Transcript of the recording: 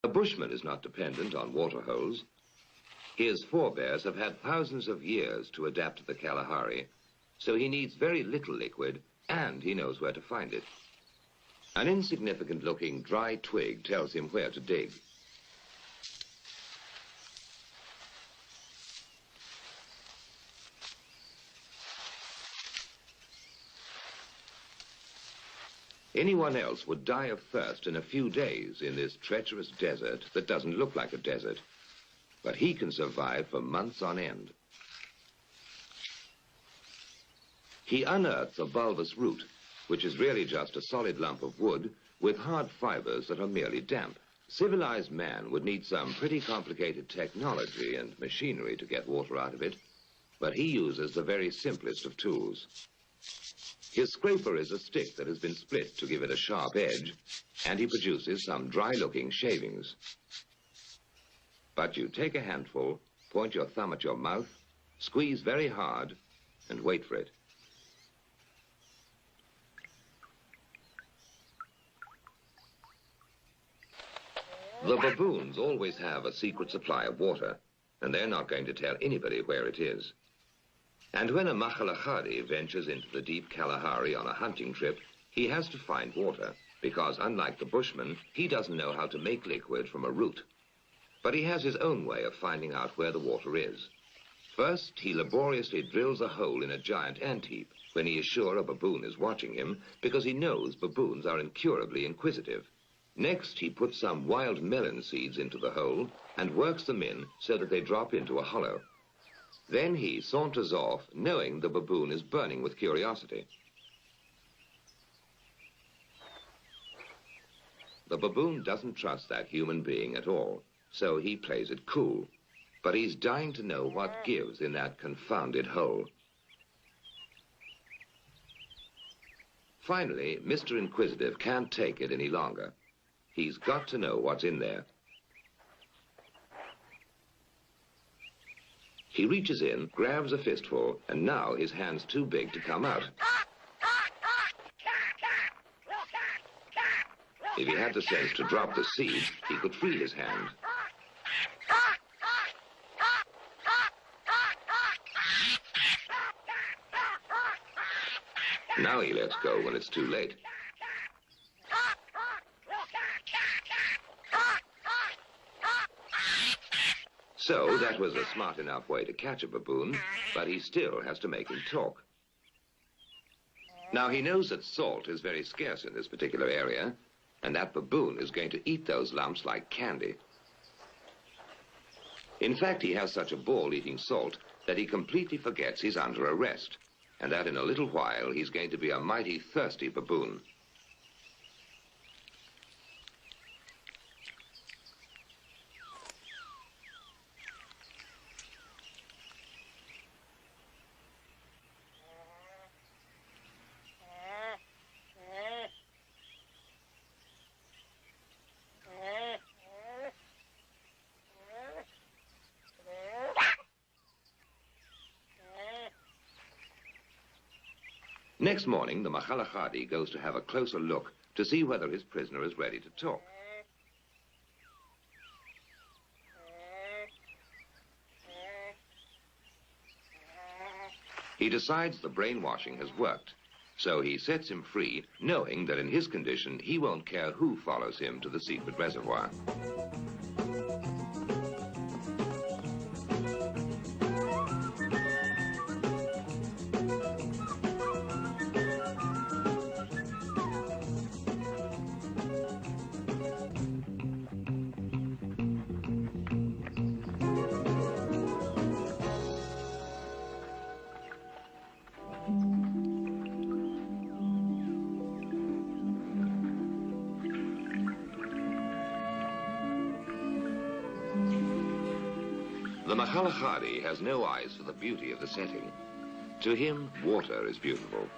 A bushman is not dependent on water holes. His forebears have had thousands of years to adapt to the Kalahari, so he needs very little liquid, and he knows where to find it. An insignificant-looking dry twig tells him where to dig. Anyone else would die of thirst in a few days in this treacherous desert that doesn't look like a desert. But he can survive for months on end. He unearths a bulbous root, which is really just a solid lump of wood with hard fibers that are merely damp. Civilized man would need some pretty complicated technology and machinery to get water out of it, but he uses the very simplest of tools. His scraper is a stick that has been split to give it a sharp edge, and he produces some dry-looking shavings. But you take a handful, point your thumb at your mouth, squeeze very hard, and wait for it. The baboons always have a secret supply of water, and they're not going to tell anybody where it is. And when a Makhalahadi ventures into the deep Kalahari on a hunting trip, he has to find water, because unlike the bushman, he doesn't know how to make liquid from a root. But he has his own way of finding out where the water is. First, he laboriously drills a hole in a giant ant heap when he is sure a baboon is watching him, because he knows baboons are incurably inquisitive. Next, he puts some wild melon seeds into the hole and works them in so that they drop into a hollow. Then he saunters off, knowing the baboon is burning with curiosity. The baboon doesn't trust that human being at all, so he plays it cool. But he's dying to know what gives in that confounded hole. Finally, Mr. Inquisitive can't take it any longer. He's got to know what's in there. He reaches in, grabs a fistful, and now his hand's too big to come out. If he had the sense to drop the seed, he could free his hand. Now he lets go when it's too late. So that was a smart enough way to catch a baboon, but he still has to make him talk. Now he knows that salt is very scarce in this particular area, and that baboon is going to eat those lumps like candy. In fact, he has such a ball eating salt that he completely forgets he's under arrest, and that in a little while he's going to be a mighty thirsty baboon. Next morning, the Makhalahadi goes to have a closer look to see whether his prisoner is ready to talk. He decides the brainwashing has worked, so he sets him free, knowing that in his condition, he won't care who follows him to the secret reservoir. The Makhalahadi has no eyes for the beauty of the setting. To him, water is beautiful.